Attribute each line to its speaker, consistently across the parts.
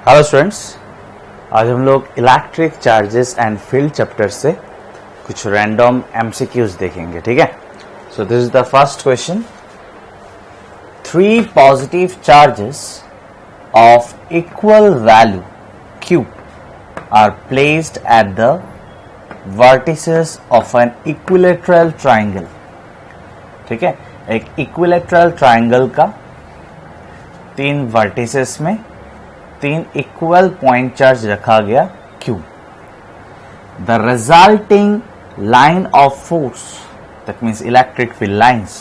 Speaker 1: Hello students, आज हम लोग electric charges and field chapter से कुछ रैंडम एमसीक्यूज देखेंगे. ठीक है. So this is the first question. 3 positive charges of equal value Q are placed at the vertices of an equilateral triangle. ठीक है. एक इक्विलैटरल ट्राइंगल का 3 वर्टिसेस में 3 इक्वल पॉइंट चार्ज रखा गया Q. The resulting line of force, that means electric field lines,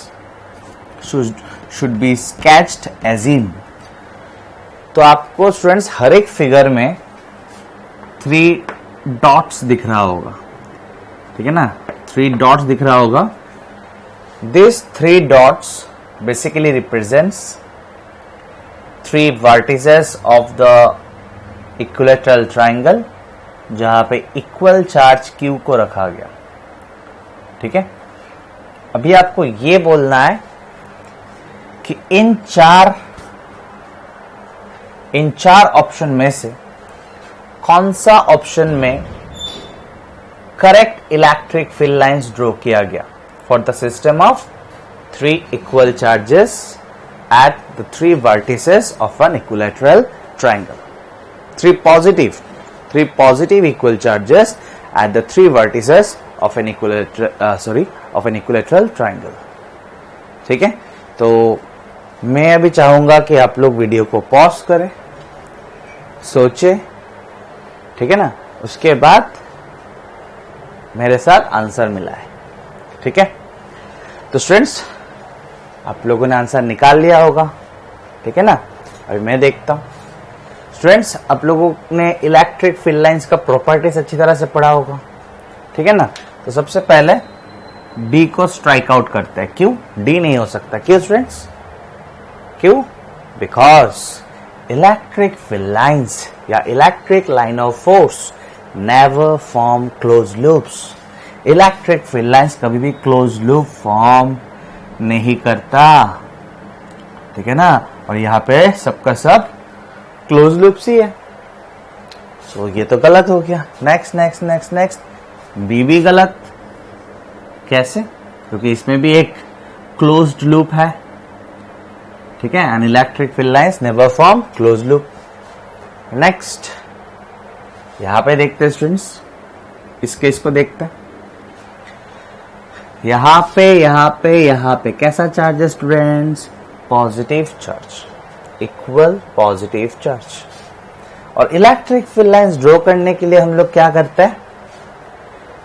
Speaker 1: should be sketched as in. तो आपको students हर एक फिगर में 3 डॉट्स दिख रहा होगा. ठीक है ना. 3 डॉट्स दिख रहा होगा. These 3 dots basically represents 3 vertices of the equilateral triangle जहां पे इक्वल चार्ज Q को रखा गया. ठीक है. अभी आपको ये बोलना है कि इन चार ऑप्शन में से कौन सा ऑप्शन में correct electric field lines draw किया गया for the system of 3 equal charges at the 3 vertices of an equilateral triangle. 3 positive equal charges at the 3 vertices of an equilateral triangle. ठीक है. तो मैं अभी चाहूंगा कि आप लोग वीडियो को पॉज करें, सोचे. ठीक है ना. उसके बाद मेरे साथ आंसर मिलाए. ठीक है. तो स्टूडेंट्स, आप लोगों ने आंसर निकाल लिया होगा. ठीक है ना. अभी मैं देखता हूं. स्टूडेंट्स, आप लोगों ने इलेक्ट्रिक फील्ड लाइंस का प्रॉपर्टीज अच्छी तरह से पढ़ा होगा. ठीक है ना. तो सबसे पहले बी को स्ट्राइक आउट करते हैं. क्यों डी नहीं हो सकता? क्यों स्टूडेंट्स? क्यों? बिकॉज इलेक्ट्रिक फील्ड लाइंस या electric line of force never form close loops. Electric field lines कभी भी क्लोज लूप फॉर्म नहीं करता. ठीक है ना. और यहां पे सबका सब क्लोज लूप ही है. सो ये तो गलत हो गया. नेक्स्ट बी भी गलत. कैसे? क्योंकि इसमें भी एक क्लोज्ड लूप है. ठीक है. And electric field lines never form close loop. Next यहां पे देखते हैं स्टूडेंट्स. इस केस को देखते हैं. यहां पे कैसा चार्ज है students? Positive charge. Equal positive charge. और इलेक्ट्रिक फील्ड लाइंस ड्रॉ करने के लिए हम लोग क्या करते हैं?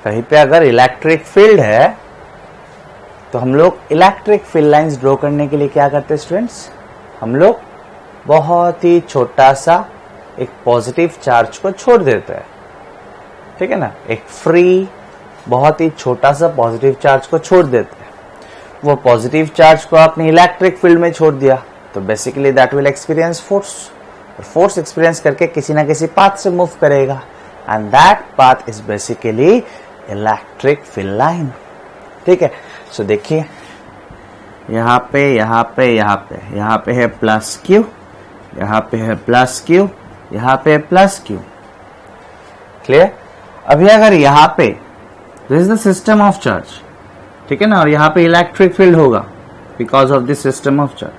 Speaker 1: कहीं पे अगर इलेक्ट्रिक फील्ड है तो हम लोग इलेक्ट्रिक फील्ड लाइंस ड्रॉ करने के लिए क्या करते हैं स्टूडेंट्स? हम लोग बहुत ही छोटा सा एक पॉजिटिव चार्ज को छोड़ देते हैं. ठीक है ना. एक फ्री बहुत ही छोटा सा पॉजिटिव चार्ज को छोड़ देते हैं. वो पॉजिटिव चार्ज को आपने इलेक्ट्रिक फील्ड में छोड़ दिया तो basically that will experience force. और फोर्स एक्सपीरियंस करके किसी ना किसी पाथ से मूव करेगा and that path is basically electric field line. ठीक है. सो देखिए यहाँ पे है प्लस क्यू, यहाँ पे है प्लस क्यू, यहाँ पे है प्लस क्यू. क्लियर? अभी अगर यहाँ पे this is the system of charge. ठीक है ना. और यहां पे इलेक्ट्रिक फील्ड होगा because of this system of charge.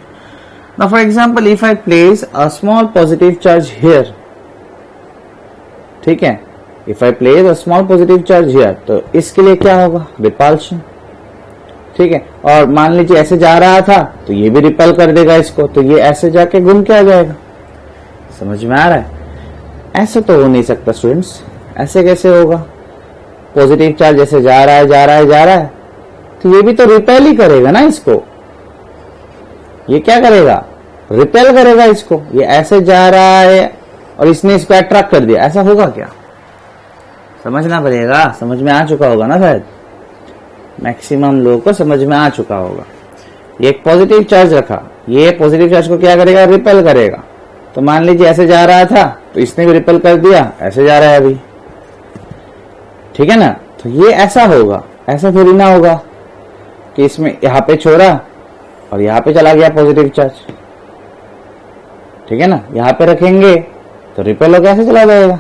Speaker 1: Now for example if I place a small positive charge here. ठीक है. If I place a small positive charge here तो इसके लिए क्या होगा? रिपल्शन. ठीक है. और मान लीजिए ऐसे जा रहा था तो ये भी रिपेल कर देगा इसको, तो ये ऐसे जाके घूम के आ जाएगा. समझ में आ रहा है? ऐसे तो हो नहीं सकता स्टूडेंट्स. ऐसे कैसे होगा? पॉजिटिव चार्ज जैसे जा रहा है तो ये भी तो रिपेल ही करेगा ना इसको. ये क्या करेगा? रिपेल करेगा इसको. ये ऐसे जा रहा है और इसने इसको अट्रैक्ट कर दिया. ऐसा होगा क्या? समझना पड़ेगा. समझ में आ चुका होगा ना शायद. मैक्सिमम लोगों को समझ में आ चुका होगा. ये एक पॉजिटिव चार्ज रखा. ये पॉजिटिव चार्ज को क्या करेगा? रिपेल करेगा. तो मान लीजिए ऐसे जा रहा था तो इसने भी रिपेल कर दिया. ऐसे जा रहा है अभी. ठीक है ना. तो ये ऐसा होगा. ऐसा थोड़ी ना होगा कि इसमें यहां पे छोड़ा और यहां पे चला गया पॉजिटिव चार्ज. ठीक है ना, यहाँ पे रखेंगे तो रिपेल होकर ऐसे चला जाएगा।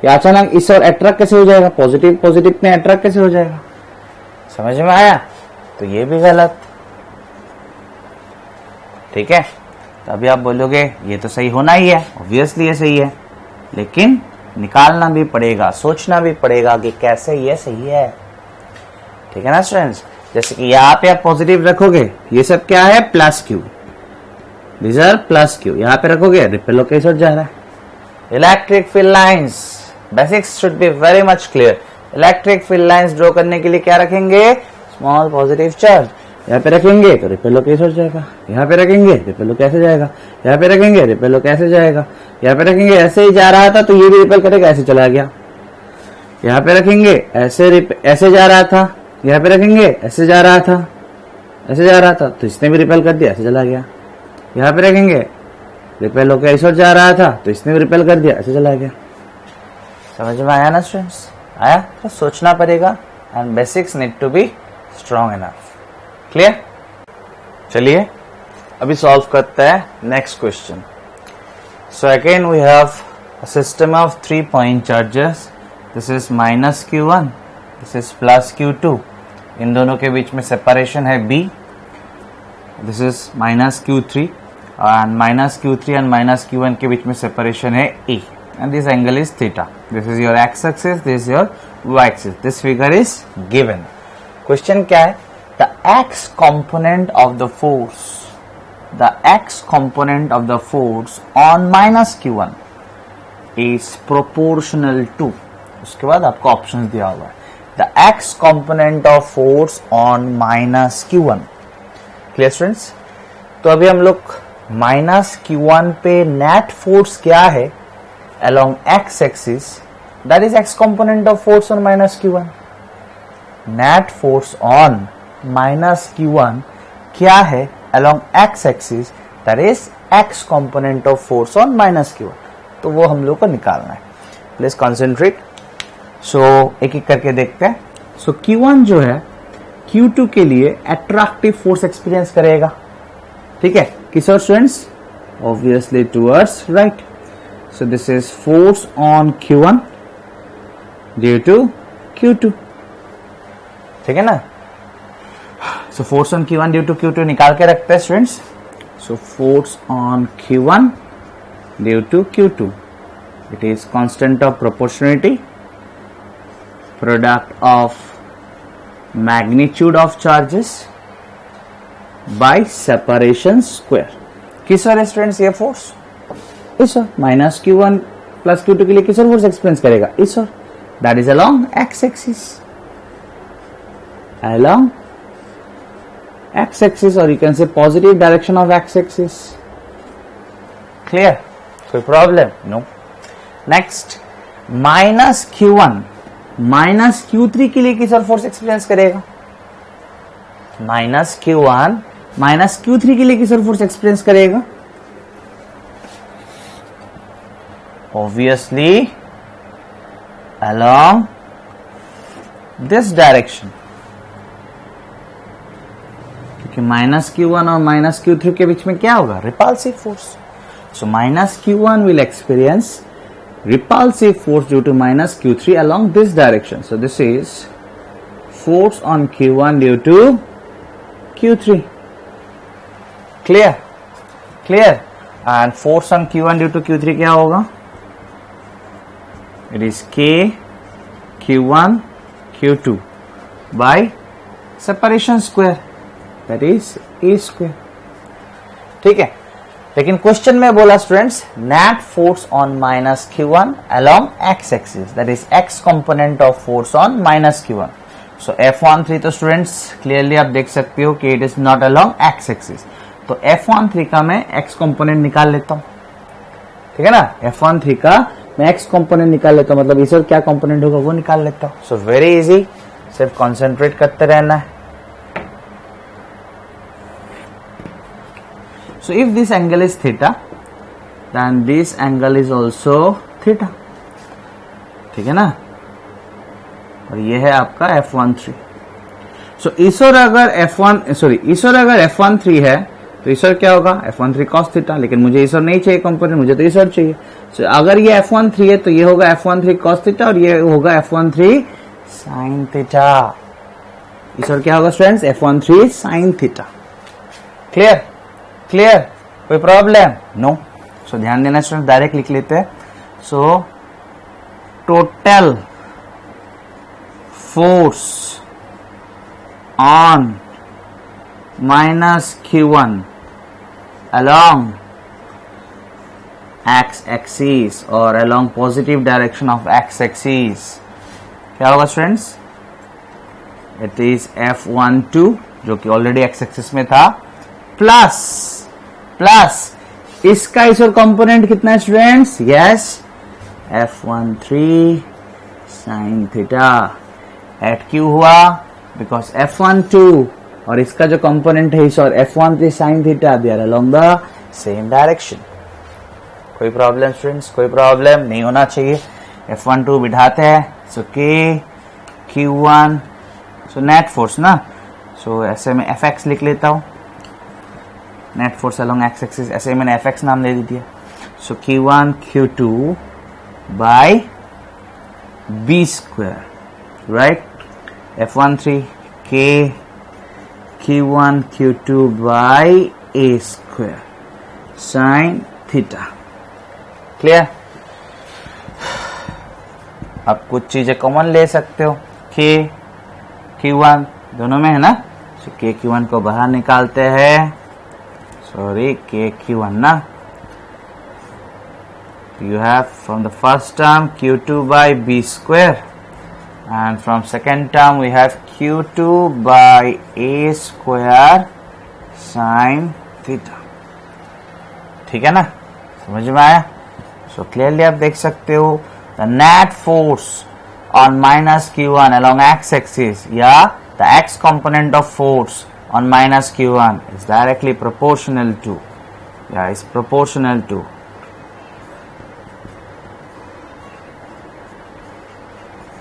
Speaker 1: या अचानक इस और अट्रैक्ट कैसे हो जाएगा, पॉजिटिव पॉजिटिव में अट्रैक्ट कैसे हो जाएगा, समझ में आया? तो ये भी गलत, ठीक है। तो अभी आप बोलोगे ये तो सही होना ही है, ऑब्वियसली ये सही है, लेकिन निकालना भी पड़ेगा, सोचना भी पड़ेगा कि कैसे ये सही है, ठीक है ना स्टूडेंट्स। जैसे कि यहाँ पे आप पॉजिटिव रखोगे, ये सब क्या है, plus Q, these are plus Q, यहाँ पे रखोगे रिपेल होकर इस ओर जा रहा है। Electric field lines, basics should be very much clear. Electric field lines draw करने के लिए क्या रखेंगे, स्मॉल पॉजिटिव चार्ज, यहाँ पे रखेंगे तो रिपेल होकर इस ओर जाएगा, यहाँ पे रखेंगे रिपेल होकर कैसे जाएगा, यहाँ पे रखेंगे रिपेल होकर कैसे जाएगा, यहाँ पे रखेंगे ऐसे ही जा रहा था तो ये भी रिपेल करेगा, ऐसे चला गया, यहाँ पे रखेंगे ऐसे जा रहा था, यहाँ पे रखेंगे ऐसे जा रहा था, ऐसे जा रहा था तो इसने भी रिपेल कर दिया, ऐसे चला गया, यहाँ पे रखेंगे रिपेल होकर इस ओर जा रहा था तो इसने भी रिपेल कर दिया, ऐसे चला गया। समझ में आया ना स्टूडेंट्स, आया? तो सोचना पड़ेगा and basics need to be strong enough. Clear? चलिए अभी सॉल्व करते हैं next question. So again we have a system of 3 point charges, this is -q1, this is +q2, इन दोनों के बीच में सेपरेशन है b, this is -q3 and -q3 and -q1 के बीच में सेपरेशन है e, and this angle is theta. This is your x-axis, this is your y-axis. This figure is given. Question क्या है? The x component of the force, the x component of the force on -q1 is proportional to, उसके बाद आपको option दिया हुआ है, the x component of force on -q1. Clear students? तो अभी हम लोग -q1 पे नेट फोर्स क्या है along x axis, that is x component of force on -q1. net force on -q1 क्या है along x axis, that is x component of force on -q1. तो वो हम लोग को निकालना है, प्लीज कॉन्सेंट्रेट। सो एक एक करके देखते हैं। सो q1 जो है q2 के लिए अट्रैक्टिव फोर्स एक्सपीरियंस करेगा, ठीक है, किस ओर students, obviously towards right. So this is force on Q1 due to Q2, ठीक है ना। So force on Q1 due to Q2 निकाल के रखते हैं students. So force on Q1 due to Q2, it is constant of proportionality, product of magnitude of charges by separation square। किस ओर है students ये फोर्स, इस ओर, -q1 + q2 के लिए किस ओर फोर्स एक्सपीरियंस करेगा, इस ओर, that is along x axis, along x axis, और you can say positive direction of x axis. Clear? कोई problem? No. Next -q1 -q3 के लिए किस ओर फोर्स एक्सपीरियंस करेगा, -q1 -q3 के लिए किस ओर फोर्स एक्सपीरियंस करेगा, obviously along this direction, क्योंकि -q1 और -q3 के बीच में क्या होगा, repulsive force. So -q1 will experience repulsive force due to -q3 along this direction. So this is force on q1 due to q3. Clear? Clear? And force on q1 due to q3 क्या होगा, it is k q1 q2 by separation square, that is a square, ठीक है। लेकिन question में बोला students net force on -q1 along x axis, that is x component of force on -q1. so F13 तो students clearly आप देख सकते हो कि it is not along x axis, तो F13 का मैं x कंपोनेंट निकाल लेता हूं, ठीक है ना। F13 का मैं x कंपोनेंट निकाल लेता हूं, मतलब इस और क्या कंपोनेंट होगा वो निकाल लेता हूं। सो वेरी इजी, सिर्फ कंसंट्रेट करते रहना है। So if this angle is theta then this angle is also theta, ठीक है ना, और ये है आपका F13। सो इस और अगर इस और अगर F13 है तो इस और क्या होगा f13 cos थीटा, लेकिन मुझे इस और नहीं चाहिए कंपोनेंट, मुझे तो इस और चाहिए। so, अगर ये f13 है तो ये होगा f13 cos थीटा और ये होगा f13 sin थीटा। इस और क्या होगा students f13 sin theta. Clear clear, कोई प्रॉब्लम? नो। सो ध्यान देना स्टूडेंट्स, डायरेक्ट लिख लेते हैं। So total force on minus Q1 along x axis or along positive direction of x axis क्या होगा स्टूडेंट्स? इट इज F12 जो कि ऑलरेडी x एक्सिस में था, प्लस इसका इस और कंपोनेंट कितना है students? Yes, F13 sin theta at Q हुआ बिकॉज F12 और इसका जो कंपोनेंट है इस और F13 sin theta, they are along the same direction. कोई प्रॉब्लम स्टूडेंट्स? कोई प्रॉब्लम नहीं होना चाहिए। F12 बिठाते हैं, so K Q1, so net force ना, सो ऐसे में Fx लिख लेता हूं, net force along x axis, ऐसे मैंने Fx नाम दे दिया। So Q1 Q2 by B square, right? F13 K Q1 Q2 by A square sin theta। क्लियर? आप कुछ चीजें कॉमन ले सकते हो, K Q1 दोनों में है ना, so K Q1 को बाहर निकालते हैं, सॉरी K Q1 ना, you have from the first term Q2 by B square and from second term we have Q2 by A square sin theta। ठीक है ना, समझ में आया? सो क्लियरली आप देख सकते हो the net force on minus Q1 along x axis या the x component of force on minus Q1 is directly proportional to, या is proportional to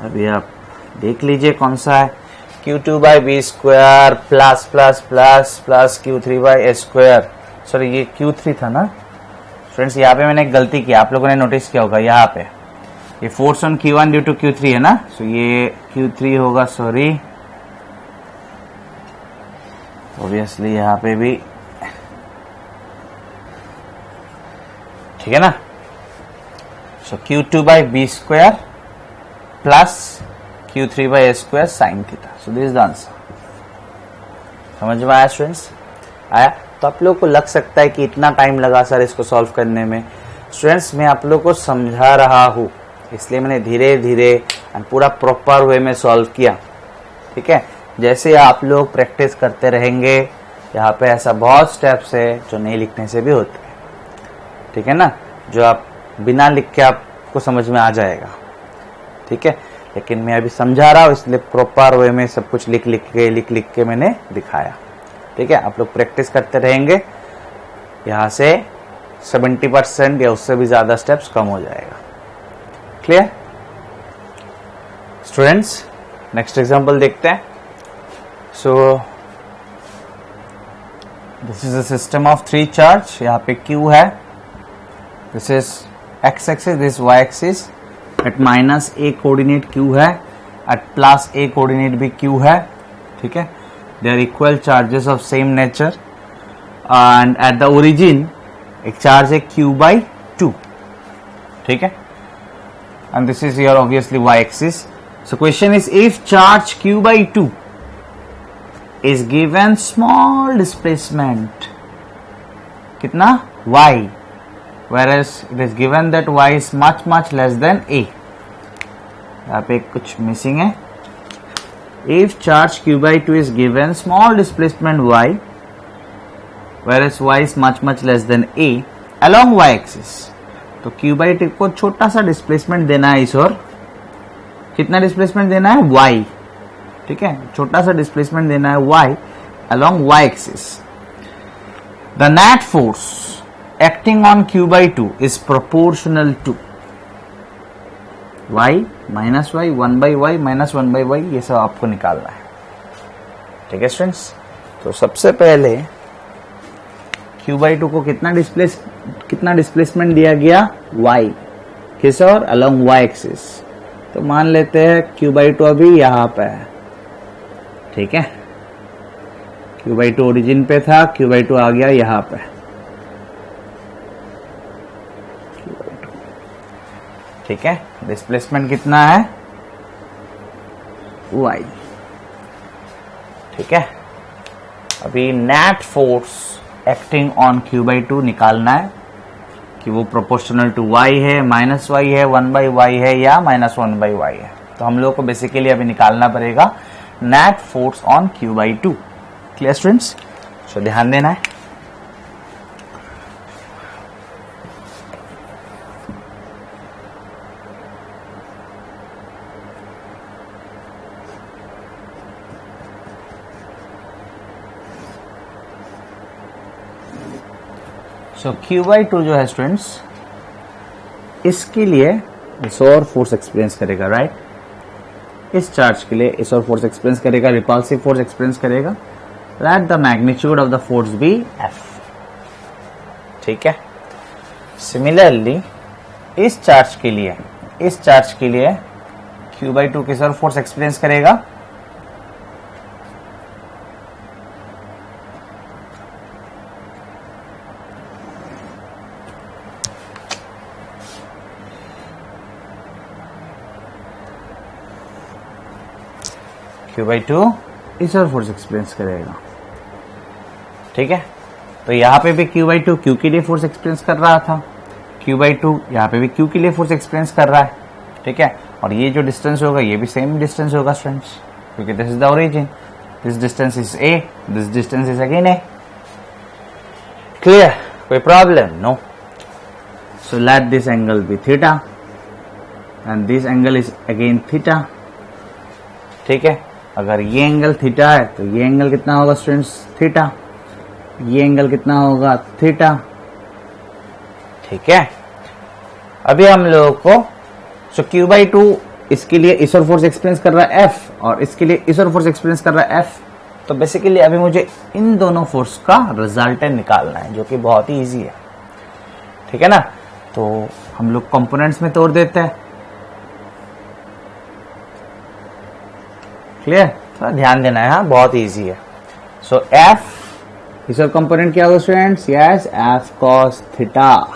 Speaker 1: अभी आप देख लीजिए कौन सा है, Q2 by B square plus plus plus plus Q3 by A square. Sorry ये Q3 था ना फ्रेंड्स, यहाँ पे मैंने एक गलती की, आप लोगों ने नोटिस किया होगा, यहाँ पे ये force on Q1 due to Q3 है ना, सो ये Q3 होगा, सॉरी ऑब्वियसली यहाँ पे भी, ठीक है ना। So Q2 by B square plus Q3 by A square sin theta। So this is the answer। समझ में आया स्टूडेंट्स? आया? तो आप लोग को लग सकता है कि इतना टाइम लगा सर इसको सॉल्व करने में। स्टूडेंट्स मैं आप लोग को समझा रहा हूँ, इसलिए मैंने धीरे धीरे पूरा प्रॉपर वे में सॉल्व किया। ठीक है, जैसे आप लोग प्रैक्टिस करते रहेंगे, यहाँ पे ऐसा बहुत स्टेप्स है जो नहीं लिखने से भी होते हैं, ठीक है ना, जो आप बिना लिख के आपको समझ में आ जाएगा। ठीक है, लेकिन मैं अभी समझा रहा हूँ इसलिए प्रॉपर वे में सब कुछ लिख लिख के मैंने दिखाया। ठीक है, आप लोग प्रैक्टिस करते रहेंगे, यहाँ से 70% या उससे भी ज्यादा स्टेप्स कम हो जाएगा। Clear students? नेक्स्ट एग्जांपल देखते हैं। So this is a system of 3 charge, यहाँ पे Q है, this is x axis, this y axis, at minus a coordinate Q है, एट प्लस a कोऑर्डिनेट भी Q है। ठीक है, they are equal charges of same nature, and at the origin एक charge है Q/2। ठीक है, and this is your obviously y axis. So question is if charge Q/2 is given small displacement, कितना? y, whereas it is given that y is much less than a। यहाँ पे कुछ missing है। If charge Q/2 is given small displacement y, whereas y is much less than a along y axis, तो Q/2 को छोटा सा displacement देना है इस ओर। कितना डिस्प्लेसमेंट देना है? y। ठीक है, छोटा सा डिस्प्लेसमेंट देना है y along y axis। The net force acting on Q/2 is proportional to y minus y, 1/y minus 1/y, ये सब आपको निकालना है। ठीक है स्टूडेंट्स, तो सबसे पहले Q/2 को कितना डिस्प्लेसमेंट दिया गया, y, किस और अलोंग y एक्सिस। तो मान लेते हैं Q/2 अभी यहाँ पे है, ठीक है। Q/2 ओरिजिन पे था, Q/2 आ गया यहाँ पे, Q/2, ठीक है। डिस्प्लेसमेंट कितना है, y, ठीक है। अभी net force acting on Q/2 निकालना है कि वो प्रोपोर्शनल टू y है, -y है, 1/y है या -1/y है। तो हम लोग को बेसिकली अभी निकालना पड़ेगा net force on Q/2। Clear students? So ध्यान देना है। सो Q/2 जो है स्टूडेंट्स, इसके लिए इस और फोर्स एक्सपीरियंस करेगा, राइट। इस चार्ज के लिए इस और फोर्स एक्सपीरियंस करेगा, रिपल्सिव फोर्स एक्सपीरियंस करेगा। Let the magnitude of the force be F, ठीक है। सिमिलरली इस चार्ज के लिए Q/2 किस और फोर्स एक्सपीरियंस करेगा, Q/2 इस और फोर्स एक्सपीरियंस करेगा, ठीक है। तो यहाँ पे भी Q/2 Q के लिए फोर्स एक्सपीरियंस कर रहा था, Q/2 यहाँ पे भी Q के लिए फोर्स एक्सपीरियंस कर रहा है, ठीक है। और ये जो डिस्टेंस होगा ये भी सेम डिस्टेंस होगा स्टूडेंट्स, क्योंकि this is the origin, this distance is A, this distance is again A। Clear? कोई problem? No. So let this angle be theta and this angle is again theta, ठीक है। अगर ये angle theta है तो ये angle कितना होगा स्टूडेंट्स, थीटा। ये एंगल कितना होगा, थीटा, ठीक है। अभी हम लोगों को Q/2 इसके लिए इस और फोर्स एक्सपीरियंस कर रहा है F, और इसके लिए इस और फोर्स एक्सपीरियंस कर रहा है F। तो बेसिकली अभी मुझे इन दोनों फोर्स का रिजल्टेंट निकालना है, जो कि बहुत ही इजी है, ठीक है ना। तो हम लोग कंपोनेंट्स में तोड़ देते हैं। क्लियर? थोड़ा ध्यान देना है, हाँ, बहुत इजी है। सो F इस और कंपोनेंट क्या होगा students, yes, F cos theta,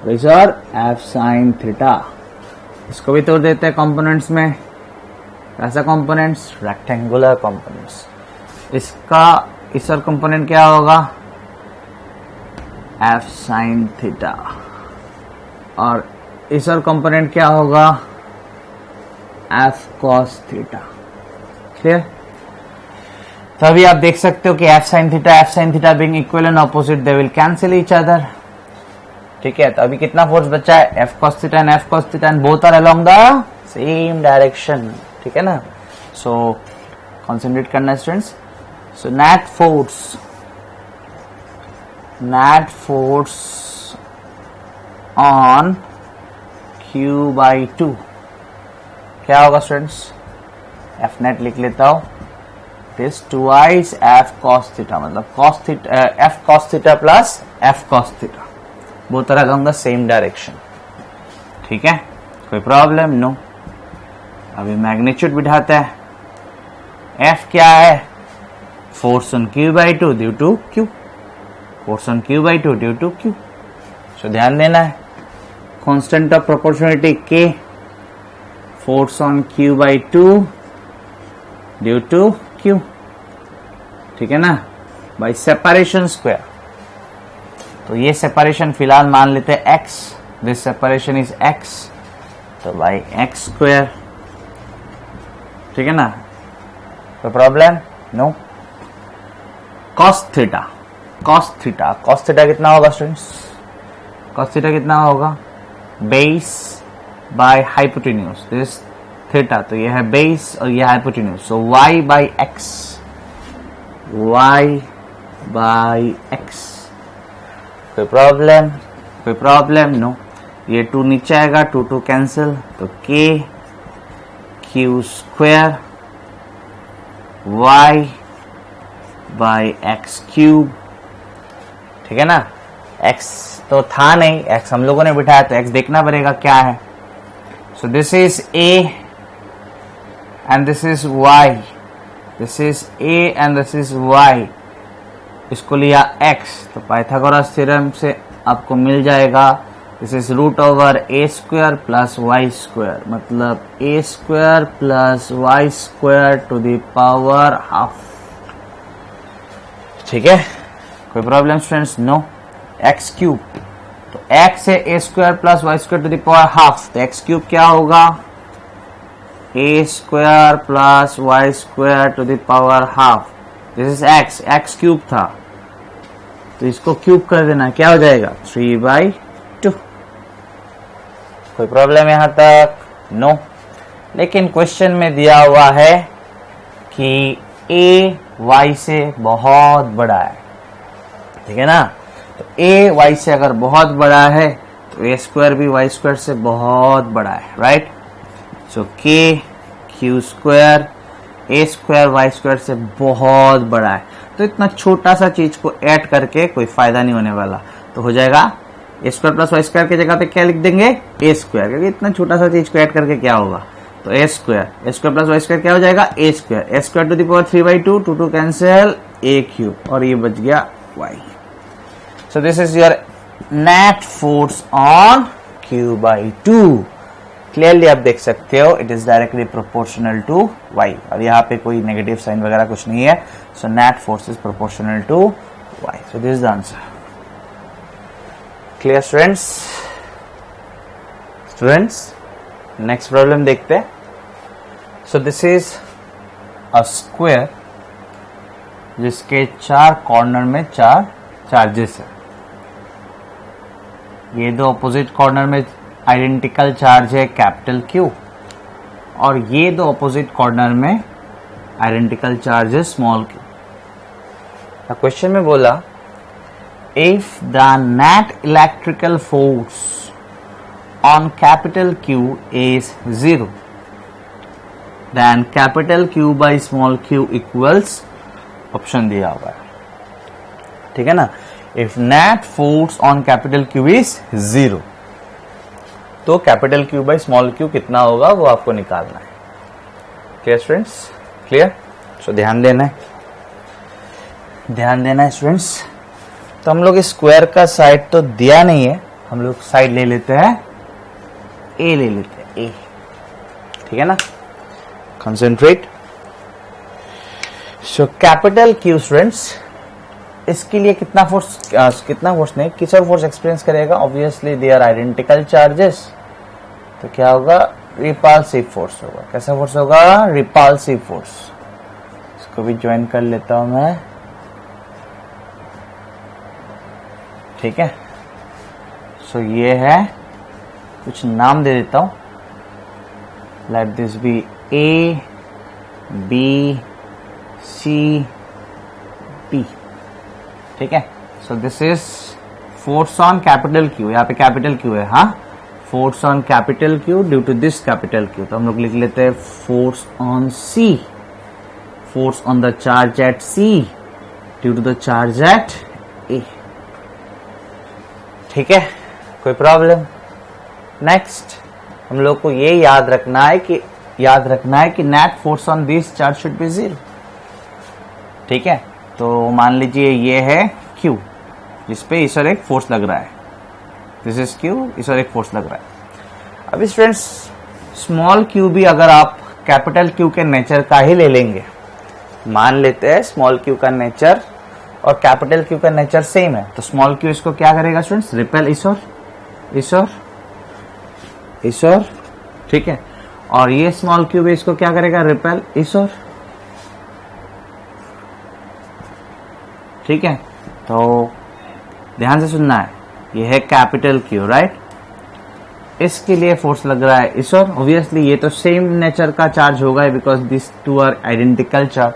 Speaker 1: इस और F sin थीटा। इसको भी तोड़ देते हैं कंपोनेंट्स में। ऐसा कंपोनेंट्स, रेक्टेंगुलर कंपोनेंट्स। इसका इस और कंपोनेंट क्या होगा, F sin थीटा, और इस और कंपोनेंट क्या होगा, F cos थीटा। क्लियर? तो अभी आप देख सकते हो कि F sin theta being equal and opposite, they will cancel each other, ठीक है। तो अभी कितना फोर्स बचा है, F cos theta and both are along the same direction, ठीक है ना। सो कॉन्सेंट्रेट करना students. So net force on Q/2 क्या होगा स्टूडेंट्स, F नेट लिख लेता हूं, this twice F cos theta, मतलब F cos theta plus F cos theta, both are along the same direction, ठीक है। कोई प्रॉब्लम? नो। अभी मैग्नीट्यूड बिठाते हैं। F क्या है, force on Q/2 due to Q, force on Q/2 due to Q। So ध्यान देना है, constant of proportionality K, force on Q/2 due to Q, ठीक है ना, बाय सेपरेशन स्क्वायर। तो ये सेपरेशन फिलहाल मान लेते हैं x, this separation is x, तो बाय x स्क्वायर, ठीक है ना। कोई प्रॉब्लम? नो। cos थीटा कितना होगा स्टूडेंट्स, cos थीटा कितना होगा, base by hypotenuse, this theta, तो ये है बेस और ये hypotenuse, so y by x। कोई प्रॉब्लम? नो। ये 2 नीचे आएगा, 2 कैंसिल, तो k q square y by x cube, ठीक है ना। x तो था नहीं, x हम लोगों ने बिठाया तो x देखना पड़ेगा क्या है। So this is a and this is y, this is a and this is y, इसको लिया x, तो पाइथागोरस थ्योरम से आपको मिल जाएगा this is root over a square plus y square, मतलब a square plus y square to the power half. ठीक है, कोई problem students? No. X cube, तो x है a square plus y square to the power half, तो x cube क्या होगा? a square plus y square to the power half, this is x cube था, तो इसको क्यूब कर देना, क्या हो जाएगा? 3/2। कोई प्रॉब्लम यहां तक? नो। लेकिन क्वेश्चन में दिया हुआ है कि a y से बहुत बड़ा है, ठीक है ना। तो a y से अगर बहुत बड़ा है तो a स्क्वायर भी y स्क्वायर से बहुत बड़ा है, right. So k q square a square y square से बहुत बड़ा है, तो इतना छोटा सा चीज को ऐड करके कोई फायदा नहीं होने वाला, तो हो जाएगा a square plus y square की जगह पे क्या लिख देंगे? a स्क्वायर, क्योंकि इतना छोटा सा चीज को ऐड करके क्या होगा? तो a square plus y square क्या हो जाएगा? a square to the power 3/2, 2 cancel, a cube, और ये बच गया y। So this is your net force on q/2। Clearly आप देख सकते हो it is directly proportional to y, और यहाँ पे कोई नेगेटिव साइन वगैरह कुछ नहीं है। So net force is proportional to y। So this is the answer. Clear students, next problem देखते हैं। So this is a square जिसके 4 कॉर्नर में 4 चार्जेस है। ये दो अपोजिट कॉर्नर में आइडेंटिकल चार्ज है कैपिटल Q, और ये दो अपोजिट कॉर्नर में आइडेंटिकल चार्ज है स्मॉल q। क्वेश्चन में बोला if the net electrical force on capital Q is 0, then capital Q by small q equals, option दिया हुआ है, ठीक है ना। If net force on capital Q is 0, तो capital Q by small q कितना होगा वो आपको निकालना है। Clear students? क्लियर? सो ध्यान देना है स्टूडेंट्स। तो हम लोग इस स्क्वायर का साइड तो दिया नहीं है, हम लोग साइड ले लेते हैं a, ले लेते हैं a, ठीक है ना। Concentrate. So capital Q students, इसके लिए कितना फोर्स नहीं, किस और फोर्स एक्सपीरियंस करेगा? Obviously they are identical charges, तो क्या होगा? रिपल्सिव फोर्स होगा। कैसा फोर्स होगा? Repulsive force. इसको भी ज्वाइन कर लेता हूं मैं, ठीक है। सो ये है, कुछ नाम दे देता हूं, let this be A, B, C, D, ठीक है। So this is force on capital Q, यहाँ पे कैपिटल Q है, हाँ, force on capital Q due to this capital Q, तो हम लोग लिख लेते हैं force on C, force on the charge at C due to the charge at A, ठीक है। कोई प्रॉब्लम? नेक्स्ट हम लोग को ये याद रखना है कि net force on this charge should be 0, ठीक है। तो मान लीजिए ये है Q, जिसपे इस और एक फोर्स लग रहा है, दिस इज Q, इस और एक फोर्स लग रहा है। अभी स्टूडेंट्स स्मॉल q भी अगर आप कैपिटल Q के नेचर का ही ले लेंगे, मान लेते हैं स्मॉल q का नेचर और कैपिटल Q का नेचर सेम है, तो स्मॉल q इसको क्या करेगा स्टूडेंट्स? रिपेल इस और, ठीक है। और ये स्मॉल q भी इसको क्या करेगा? रिपेल इस और, ठीक है। तो ध्यान से सुनना है, ये है कैपिटल Q, राइट। इसके लिए फोर्स लग रहा है इस और, ऑब्वियसली ये तो सेम नेचर का चार्ज होगा because this two are identical charge,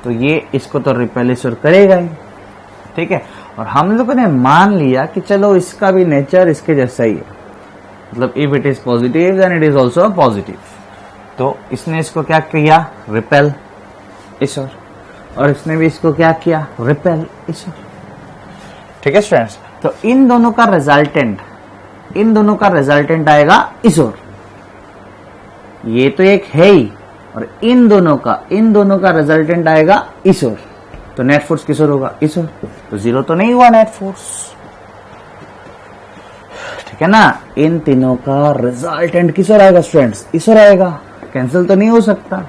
Speaker 1: तो ये इसको तो रिपेल इस और करेगा ही, ठीक है। और हम लोगों ने मान लिया कि चलो इसका भी नेचर इसके जैसा ही है, मतलब if it is positive then it is also positive, तो इसने इसको क्या किया? रिपेल इस और इसने भी इसको क्या किया? रिपेल इस और। ठीक है स्टूडेंट्स। तो इन दोनों का रिजल्टेंट आएगा ईश्वर, ये तो एक है ही, और इन दोनों का रिजल्टेंट आएगा ईश्वर। तो नेट फोर्स किसोर होगा? ईश्वर। तो जीरो तो नहीं हुआ नेट फोर्स, ठीक है ना। इन तीनों का रिजल्टेंट किसोर आएगा स्टूडेंट्स? ईश्वर आएगा, कैंसिल तो नहीं हो सकता,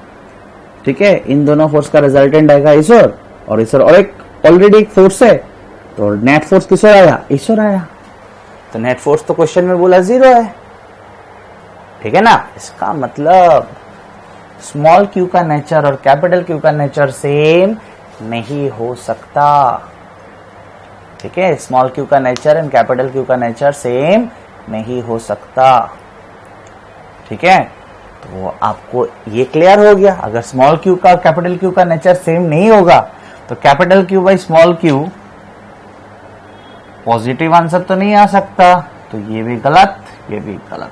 Speaker 1: ठीक है। इन दोनों फोर्स का रिजल्टेंट आएगा ईश्वर, और ईश्वर और एक ऑलरेडी एक फोर्स है, तो नेट फोर्स किसोर आया? ईश्वर आया। तो नेट फोर्स तो क्वेश्चन में बोला जीरो है, ठीक है ना। इसका मतलब स्मॉल क्यू का नेचर और कैपिटल क्यू का नेचर सेम नहीं हो सकता, ठीक है। स्मॉल क्यू का नेचर एंड कैपिटल क्यू का नेचर सेम नहीं हो सकता, ठीक है। तो आपको ये क्लियर हो गया। अगर स्मॉल क्यू का और कैपिटल क्यू का नेचर सेम नहीं होगा तो capital Q by small Q positive answer तो नहीं आ सकता, तो ये भी गलत, ये भी गलत।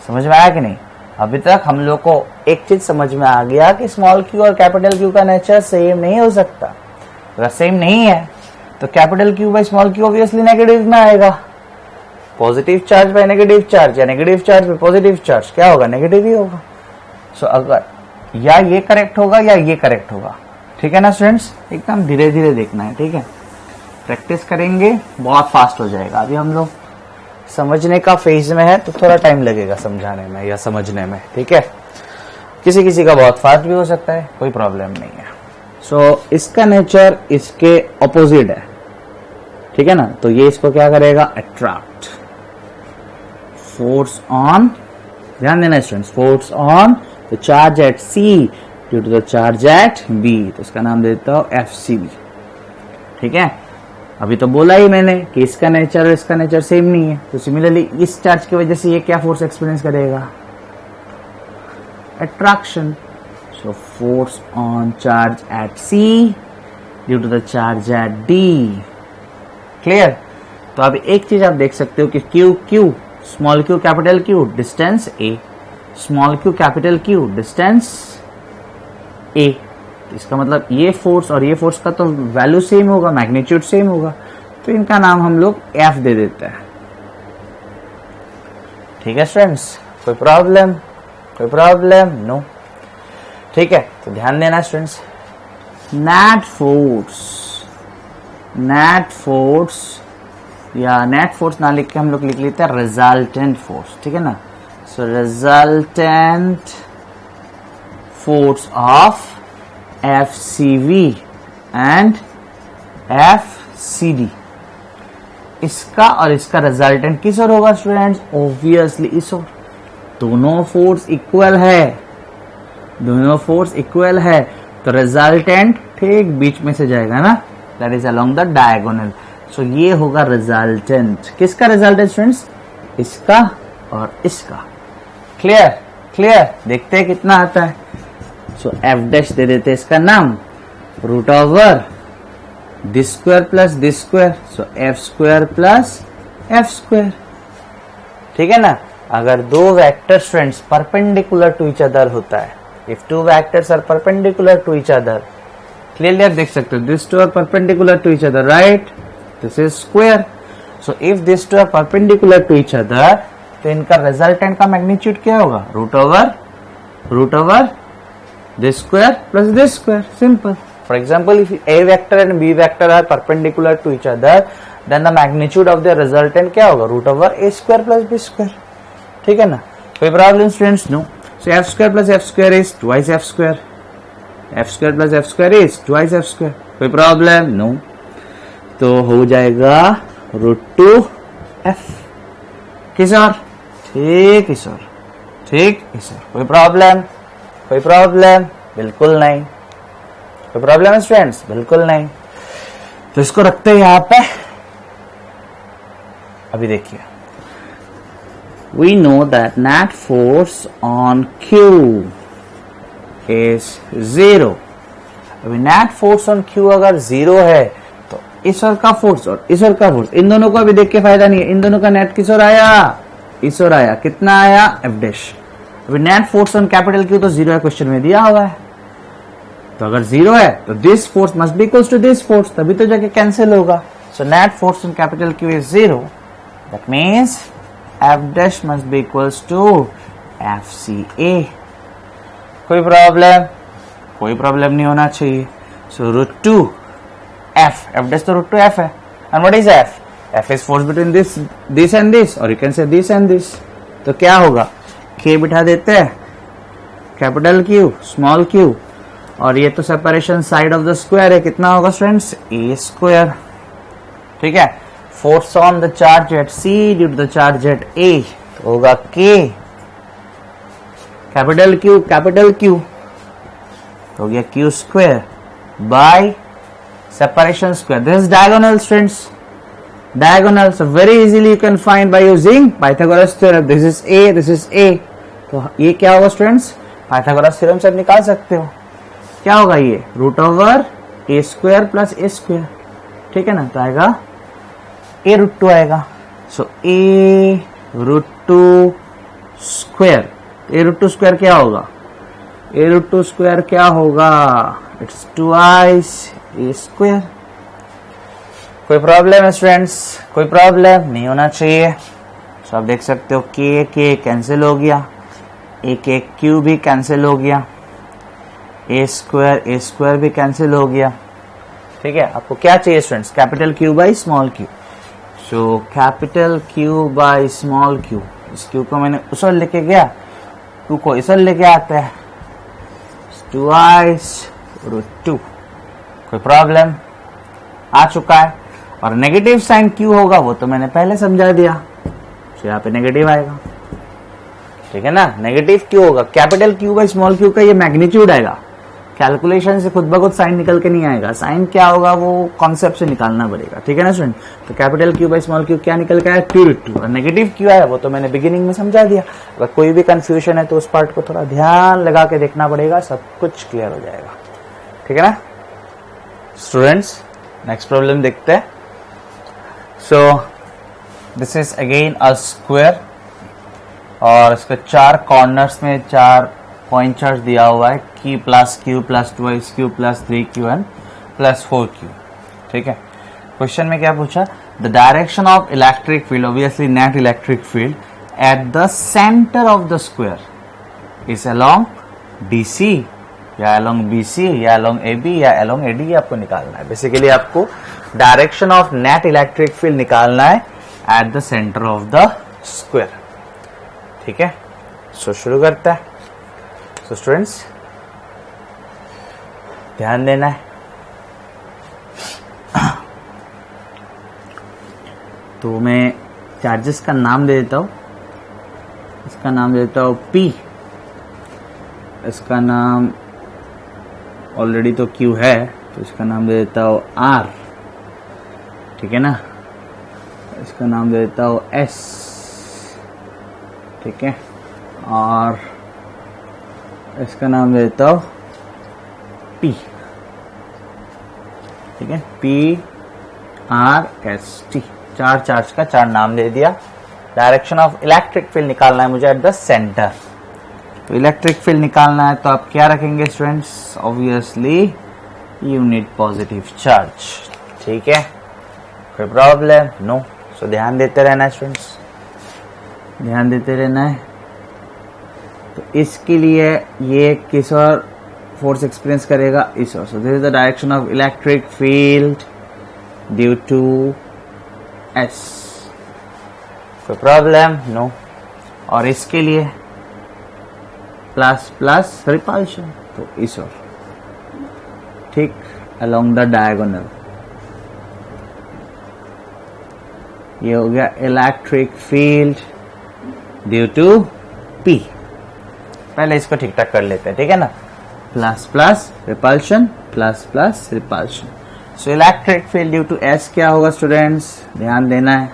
Speaker 1: समझ में आया कि नहीं? अभी तक हम लोग को एक चीज समझ में आ गया कि स्मॉल क्यू और कैपिटल क्यू का नेचर सेम नहीं हो सकता। अगर सेम नहीं है तो capital Q by small Q obviously negative में आएगा। Positive charge by negative charge या negative charge by positive charge क्या होगा? नेगेटिव ही होगा। सो अगर या ये करेक्ट होगा या ये करेक्ट होगा, ठीक है ना स्टूडेंट्स। एकदम धीरे धीरे देखना है, ठीक है। प्रैक्टिस करेंगे बहुत फास्ट हो जाएगा। अभी हम लोग समझने का फेज में है तो थोड़ा टाइम लगेगा समझाने में या समझने में, ठीक है। किसी किसी का बहुत फास्ट भी हो सकता है, कोई प्रॉब्लम नहीं है। सो इसका नेचर इसके ऑपोजिट है, ठीक है ना। तो ये इसको क्या करेगा? अट्रैक्ट। फोर्स ऑन, ध्यान देना students, force on the charge at C due to the charge at B, तो इसका नाम देता हूं FCB, ठीक है। अभी तो बोला ही मैंने कि इसका नेचर और इसका नेचर सेम नहीं है, तो सिमिलरली इस चार्ज की वजह से ये क्या फोर्स एक्सपीरियंस करेगा? Attraction. So force on charge at C due to the charge at D। Clear? तो अब एक चीज आप देख सकते हो कि Q small Q capital Q distance A, small Q capital Q distance A। इसका मतलब ये फोर्स और ये फोर्स का तो वैल्यू सेम होगा, मैग्नीट्यूड सेम होगा, तो इनका नाम हम लोग F दे देते हैं, ठीक है स्टूडेंट्स। कोई प्रॉब्लम? कोई प्रॉब्लम? नो, ठीक है। तो ध्यान देना स्टूडेंट्स, नेट फोर्स या नेट फोर्स ना लिख के हम लोग लिख लेते हैं रिजल्टेंट फोर्स, ठीक है ना। So resultant force of FCV and FCD, इसका और इसका रिजल्टेंट किस ओर होगा स्टूडेंट्स? ऑब्वियसली इस ओर। दोनों फोर्स इक्वल है, तो रिजल्टेंट ठीक बीच में से जाएगा ना, that is along the diagonal. So ये होगा रिजल्टेंट। किसका रिजल्टेंट स्टूडेंट्स? इसका और इसका। क्लियर? देखते हैं कितना आता है। सो F डैश दे देते हैं इसका नाम, root over this square plus this square, so F square plus F square, ठीक है ना। अगर दो vector students perpendicular to each other होता है, if two vectors are perpendicular to each other, clearly आप देख सकते हो this two are perpendicular to each other, right, this is square. So if this two are perpendicular to each other, तो इनका resultant का magnitude क्या होगा? Root over this square plus this square, simple. For example, if A vector and B vector are perpendicular to each other, then the magnitude of their resultant क्या होगा? Root over A square plus B square, ठीक है ना। कोई problem students? No. So F square plus F square is twice F square, F square plus F square is twice F square, कोई problem? No. तो हो जाएगा √2F किस और? ठीक इस और, ठीक इस और। कोई प्रॉब्लम? कोई प्रॉब्लम? बिल्कुल नहीं। कोई प्रॉब्लम है स्टूडेंट्स? बिल्कुल नहीं। तो इसको रखते हैं यहां पे। अभी देखिए, we know that net force on Q is 0। अभी नेट फोर्स ऑन Q अगर 0 है तो इस ओर का फोर्स और इस ओर का फोर्स, इन दोनों को अभी देख के फायदा नहीं है। इन दोनों का नेट किस ओर आया? इस ओर आया। कितना आया? F dash. अभी net force on capital Q तो 0 है, क्वेश्चन में दिया हुआ है। तो अगर 0 है तो this force must be equals to this force, तभी तो जाके कैंसिल होगा। So net force on capital Q is 0. That means F dash must be equals to FCA. कोई प्रॉब्लम? कोई प्रॉब्लम नहीं होना चाहिए. So root 2 F dash तो root 2 F है. And what is F? F is force between this and this, or you can say this and this. तो क्या होगा? K बिठा देते हैं, कैपिटल Q, स्मॉल Q, और ये तो separation side of the square है. कितना होगा स्टूडेंट्स? A square. ठीक है. Force on the charge at C due to the charge at A तो होगा K कैपिटल Q तो हो गया Q square by separation square. This is diagonal, students. Diagonal. So very easily you can find by using Pythagoras theorem. This is A, this is A. तो ये क्या होगा students? Pythagoras theorem से आप निकाल सकते हो. क्या होगा ये? Root over A square plus A square. ठीक है ना? तो आएगा A रूट 2 आएगा. सो A root 2 square. A root 2 square क्या होगा? A रूट 2 स्क्वायर क्या होगा? It's 2i A square. कोई प्रॉब्लम है स्टूडेंट्स? कोई प्रॉब्लम नहीं होना चाहिए. तो आप देख सकते हो के कैंसिल हो गया, एक क्यू भी कैंसिल हो गया, ए स्क्वायर भी कैंसिल हो गया. ठीक है. आपको क्या चाहिए students? Capital Q by small Q. So capital Q by small Q. इस Q को मैंने उसल लेके गया, 2 को इसल लेके आता है. 2i root 2. कोई प्रॉब्लम? आ चुका है. और नेगेटिव साइन Q होगा वो तो मैंने पहले समझा दिया. तो यहाँ पे नेगेटिव आएगा. ठीक है ना? नेगेटिव Q होगा. Capital Q by small Q का ये मैग्नीट्यूड आएगा. कैलकुलेशन से खुद ब खुद साइन निकल के नहीं आएगा. साइन क्या होगा वो कॉन्सेप्ट से निकालना पड़ेगा. ठीक है ना स्टूडेंट? तो capital Q by small Q क्या निकल के आया? Q root 2. और नेगेटिव Q आया वो तो मैंने बिगिनिंग में समझा दिया. अगर कोई भी कंफ्यूजन है तो उस पार्ट को थोड़ा ध्यान लगा के देखना पड़ेगा. सब कुछ क्लियर हो जाएगा. ठीक है ना स्टूडेंट्स? नेक्स्ट प्रॉब्लम देखते हैं. So this is again a square और इसके 4 कॉर्नर्स में 4 पॉइंटर्स दिया हुआ है. Q plus 2Q plus 3Qn plus 4Q. ठीक है. क्वेश्चन में क्या पूछा? The direction of electric field, obviously net electric field at the centre of the square is along DC या अलोंग BC या अलोंग AB या अलोंग AD. आपको निकालना है. बेसिकली आपको direction of net electric field निकालना है at the centre of the square. ठीक है. सो शुरू करता है. सो स्टूडेंट्स ध्यान देना है. तो मैं चार्जेस का नाम दे देता हूं. इसका नाम दे देता हूं P. इसका नाम ऑलरेडी तो Q है तो इसका नाम दे देता हूं R. ठीक है ना? इसका नाम दे देता हूं S. ठीक है. और इसका नाम दे देता हूं P. ठीक है. P R S T. 4 charge का 4 नाम दे दिया. डायरेक्शन ऑफ इलेक्ट्रिक फील्ड निकालना है मुझे एट द सेंटर. तो इलेक्ट्रिक फील्ड निकालना है तो आप क्या रखेंगे students? Obviously you need positive charge. ठीक है. कोई प्रॉब्लम? नो. सो ध्यान देते रहना है स्टूडेंट्स, ध्यान देते रहना है. तो इसके लिए ये किस और फोर्स एक्सपीरियंस करेगा? इस और. So this is the direction of electric field due to S. कोई प्रॉब्लम? नो. और इसके लिए प्लस प्लस रिपल्शन तो इस और. ठीक. Along the diagonal. ये हो गया electric field due to P. पहले इसको ठीक ठाक कर लेते हैं. ठीक है ना? Plus plus repulsion plus plus repulsion. So electric field due to S क्या होगा स्टूडेंट्स? ध्यान देना है.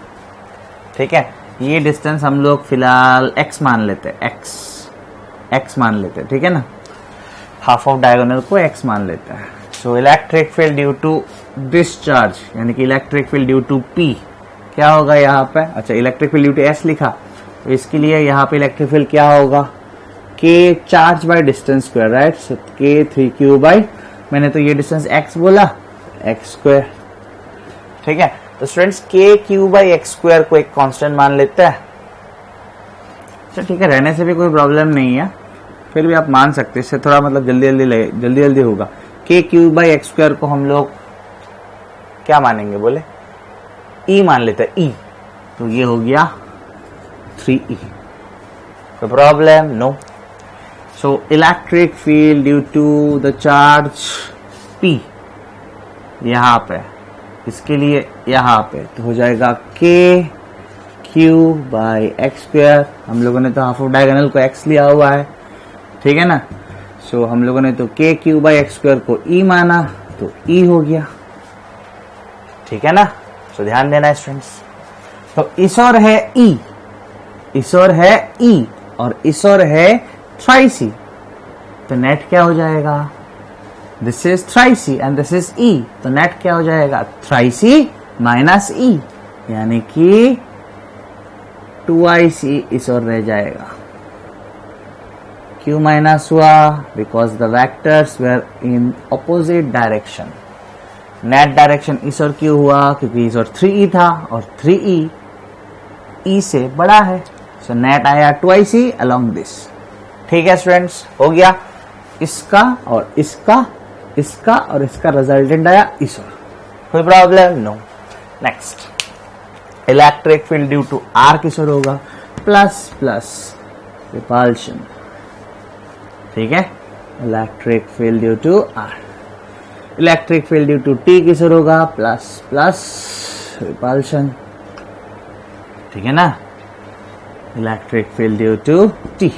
Speaker 1: ठीक है. ये डिस्टेंस हम लोग फिलहाल x मान लेते हैं. x मान लेते हैं. ठीक है ना? हाफ ऑफ डायगोनल को x मान लेते हैं. So electric field due to this charge यानी कि electric field due to P क्या होगा यहाँ पे? अच्छा, electric field due to S लिखा तो इसके लिए यहाँ पे इलेक्ट्रिक फील्ड क्या होगा? K charge by distance square. Right. So K 3Q by, मैंने तो ये डिस्टेंस x बोला, x स्क्वायर. ठीक है. तो स्टूडेंट्स के क्यू बाई एक्स स्क्वायर को एक कांस्टेंट मान लेते हैं। अच्छा ठीक है, रहने से भी कोई प्रॉब्लम नहीं है, फिर भी आप मान सकते हैं, इससे थोड़ा मतलब जल्दी होगा। के क्यू बाई एक्स स्क्वायर को हम लोग क्या मानेंगे, बोले ई मान लेते हैं, ई, तो ये हो गया 3e। कोई problem? No. So electric field due to the charge P यहां पे, इसके लिए यहां पे तो हो जाएगा के क्यू बाई एक्स स्क्वायर। हम लोगों ने तो हाफ ऑफ डायगोनल को x लिया हुआ है, ठीक है ना। सो हम लोगों ने तो के क्यू बाई एक्स स्क्वायर को ई माना, तो ई हो गया, ठीक है ना। सो ध्यान देना स्टूडेंट्स। तो इस ओर है ई, इस ओर है ई, और इस ओर है थ्राइस ई, तो नेट क्या हो जाएगा, this is thrice E and this is E, तो नेट क्या हो जाएगा, थ्राइस ई माइनस ई, यानी कि 2ic इस ओर रह जाएगा। क्यों माइनस हुआ, because the vectors were in opposite direction. Net direction इस ओर क्यों हुआ, क्योंकि इस ओर 3e था और 3e e से बड़ा है, सो नेट आया 2ic अलोंग दिस। ठीक है स्टूडेंट्स, हो गया। इसका और इसका, इसका और इसका रिजल्टेंट आया इस ओर। कोई problem? No. Next, electric field due to R किस ओर होगा, प्लस प्लस रिपल्शन, ठीक है। Electric field due to R, electric field due to T किस ओर होगा, प्लस प्लस रिपल्शन, ठीक है ना। Electric field due to T,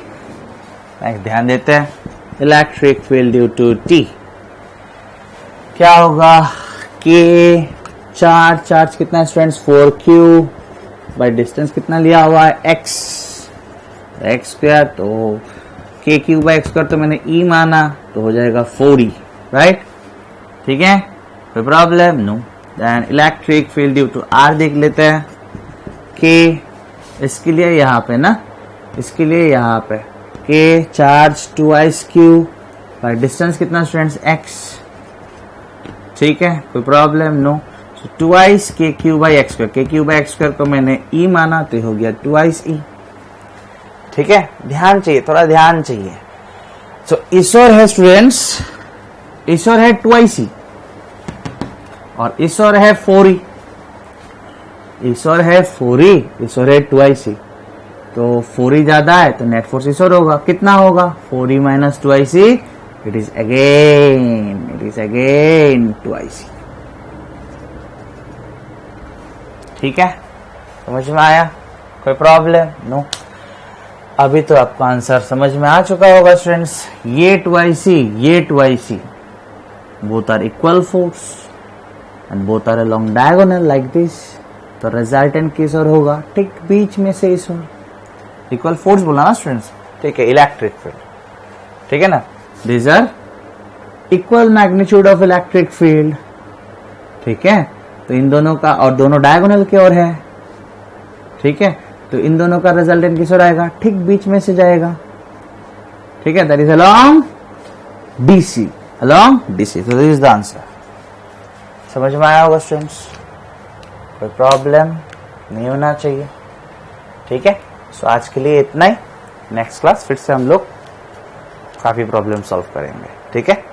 Speaker 1: ध्यान देते हैं, electric field due to T क्या होगा, के चार्ज कितना है स्टूडेंट्स, 4q बाई डिस्टेंस कितना लिया हुआ है, x स्क्वायर, तो के क्यू बाई एक्स स्क्वायर तो मैंने e माना, तो हो जाएगा 4e, राइट, ठीक है। कोई problem? No. Then electric field due to R देख लेते हैं। के इसके लिए यहाँ पे ना, इसके लिए यहाँ पे के चार्ज 2iq बाई डिस्टेंस कितना स्टूडेंट्स, x, ठीक है। कोई प्रॉब्लम? नो। 2ic के क्यू बाई एक्स स्क्वायर, के क्यू बाई एक्स स्क्वायर को मैंने e माना, तो हो गया 2ic, ठीक है। ध्यान चाहिए, थोड़ा ध्यान चाहिए। सो इस ओर है स्टूडेंट्स, इस ओर है 2ic और इस ओर है 4e, इस ओर है 4e, इस ओर है 2ic, तो 4e ज्यादा है तो नेट फोर्स इस ओर होगा, कितना होगा, 4e minus 2ic, it is again 2ic, ठीक है। समझ में आया? कोई प्रॉब्लम? नो। अभी तो आपका आंसर समझ में आ चुका होगा स्टूडेंट्स। ये 2ic both are equal force and both are along diagonal like this, तो रिजल्टेंट किस ओर होगा, ठीक बीच में से इस ओर। इक्वल फोर्स बोला ना स्टूडेंट्स, ठीक है, इलेक्ट्रिक फील्ड, ठीक है ना। These are equal magnitude of electric field, ठीक है। तो इन दोनों का, और दोनों डायगोनल की ओर है, ठीक है, तो इन दोनों का रिजल्टेंट किस ओर आएगा, ठीक बीच में से जाएगा, ठीक है। That is along DC, along DC, तो दिस इज द आंसर। समझ में आया होगा स्टूडेंट्स? कोई प्रॉब्लम नहीं होना चाहिए, ठीक है। सो आज के लिए इतना ही। नेक्स्ट क्लास फिर से हम लोग काफी प्रॉब्लम सॉल्व करेंगे, ठीक है।